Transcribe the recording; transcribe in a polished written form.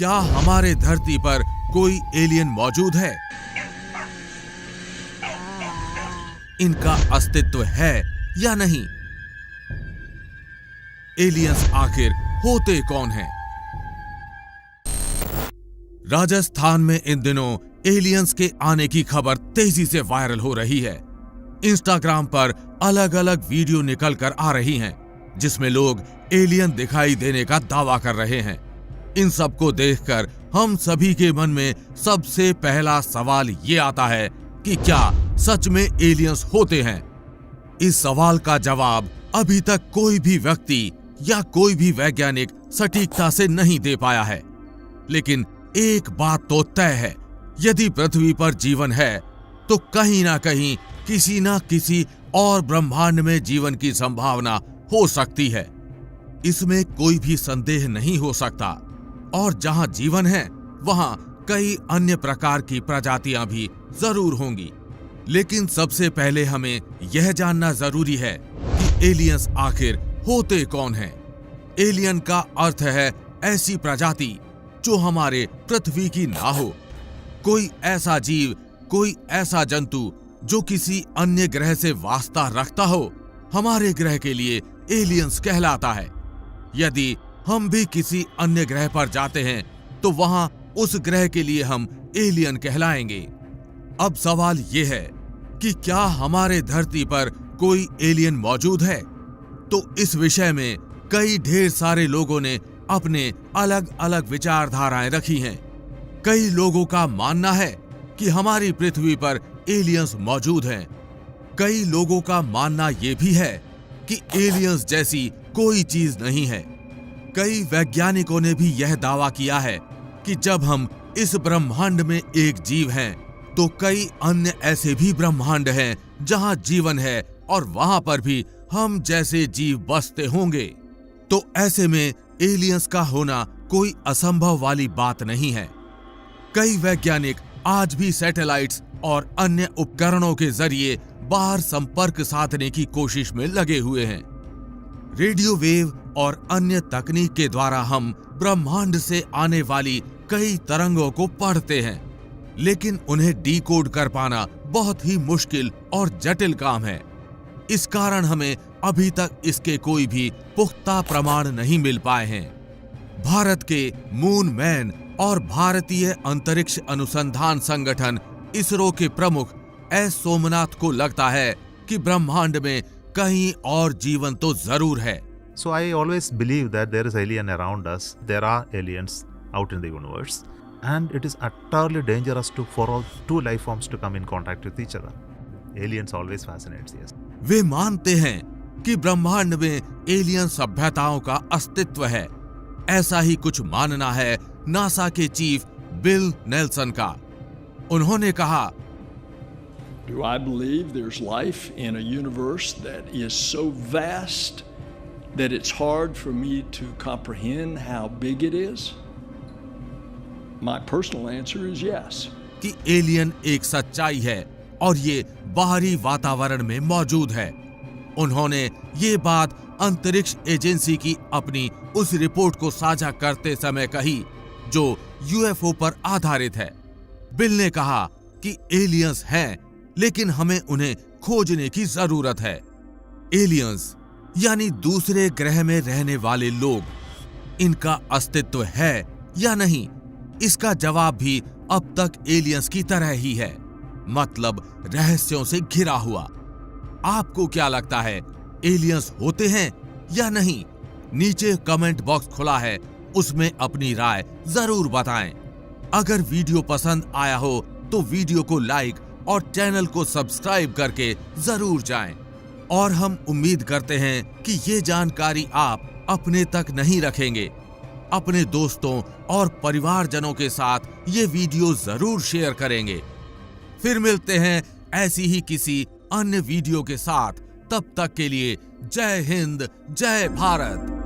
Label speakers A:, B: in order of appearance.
A: क्या हमारे धरती पर कोई एलियन मौजूद है? इनका अस्तित्व है या नहीं? एलियंस आखिर होते कौन हैं? राजस्थान में इन दिनों एलियंस के आने की खबर तेजी से वायरल हो रही है। इंस्टाग्राम पर अलग अलग वीडियो निकल कर आ रही हैं, जिसमें लोग एलियन दिखाई देने का दावा कर रहे हैं। इन सब को देखकर हम सभी के मन में सबसे पहला सवाल ये आता है कि क्या सच में एलियंस होते हैं? इस सवाल का जवाब अभी तक कोई भी व्यक्ति या कोई भी वैज्ञानिक सटीकता से नहीं दे पाया है। लेकिन एक बात तो तय है, यदि पृथ्वी पर जीवन है तो कहीं ना कहीं किसी ना किसी और ब्रह्मांड में जीवन की संभावना हो सकती है। इसमें कोई भी संदेह नहीं हो सकता। और जहां जीवन है वहां कई अन्य प्रकार की प्रजातियां भी जरूर होंगी। लेकिन सबसे पहले हमें यह जानना जरूरी है कि एलियंस आखिर होते कौन हैं। एलियन का अर्थ है ऐसी प्रजाति जो हमारे पृथ्वी की ना हो। कोई ऐसा जीव, कोई ऐसा जंतु जो किसी अन्य ग्रह से वास्ता रखता हो, हमारे ग्रह के लिए एलियंस कहलाता है। यदि हम भी किसी अन्य ग्रह पर जाते हैं तो वहां उस ग्रह के लिए हम एलियन कहलाएंगे। अब सवाल यह है कि क्या हमारे धरती पर कोई एलियन मौजूद है? तो इस विषय में कई ढेर सारे लोगों ने अपने अलग अलग विचारधाराएं रखी हैं। कई लोगों का मानना है कि हमारी पृथ्वी पर एलियंस मौजूद हैं। कई लोगों का मानना यह भी है कि एलियंस जैसी कोई चीज नहीं है। कई वैज्ञानिकों ने भी यह दावा किया है कि जब हम इस ब्रह्मांड में एक जीव हैं, तो कई अन्य ऐसे भी ब्रह्मांड हैं जहां जीवन है और वहां पर भी हम जैसे जीव बसते होंगे। तो ऐसे में एलियंस का होना कोई असंभव वाली बात नहीं है। कई वैज्ञानिक आज भी सैटेलाइट्स और अन्य उपकरणों के जरिए बाहर संपर्क साधने की कोशिश में लगे हुए हैं। रेडियो वेव और अन्य तकनीक के द्वारा हम ब्रह्मांड से आने वाली कई तरंगों को पढ़ते हैं, लेकिन उन्हें डिकोड कर पाना बहुत ही मुश्किल और जटिल काम है। इस कारण हमें अभी तक इसके कोई भी पुख्ता प्रमाण नहीं मिल पाए हैं। भारत के मून मैन और भारतीय अंतरिक्ष अनुसंधान संगठन इसरो के प्रमुख एस सोमनाथ को लगता है कि ब्रह्मांड में कहीं और जीवन तो जरूर है।
B: So I always believe that there is alien around us. There are aliens out in the universe, and it is utterly dangerous for all two life forms to come in contact with each other. Aliens always fascinates us.
A: वे मानते हैं कि ब्रह्मांड में alien सभ्यताओं का अस्तित्व है। ऐसा ही कुछ मानना है नासा के चीफ बिल नेल्सन का। उन्होंने कहा,
C: Do I believe there's life in a universe that is so vast that it's hard for me to comprehend how big it is? My personal answer is yes.
A: कि alien एक सच्चाई है और ये बाहरी वातावरण में मौजूद है। उन्होंने ये बात अंतरिक्ष एजेंसी की अपनी उस रिपोर्ट को साझा करते समय कही जो यूएफओ पर आधारित है। बिल ने कहा कि एलियंस हैं, लेकिन हमें उन्हें खोजने की जरूरत है। एलियंस यानी दूसरे ग्रह में रहने वाले लोग, इनका अस्तित्व है या नहीं, इसका जवाब भी अब तक एलियंस की तरह ही है, मतलब रहस्यों से घिरा हुआ। आपको क्या लगता है, एलियंस होते हैं या नहीं? नीचे कमेंट बॉक्स खुला है, उसमें अपनी राय जरूर बताएं। अगर वीडियो पसंद आया हो तो वीडियो को लाइक और चैनल को सब्सक्राइब करके जरूर जाएं। और हम उम्मीद करते हैं कि ये जानकारी आप अपने तक नहीं रखेंगे, अपने दोस्तों और परिवारजनों के साथ ये वीडियो जरूर शेयर करेंगे। फिर मिलते हैं ऐसी ही किसी अन्य वीडियो के साथ। तब तक के लिए जय हिंद, जय भारत।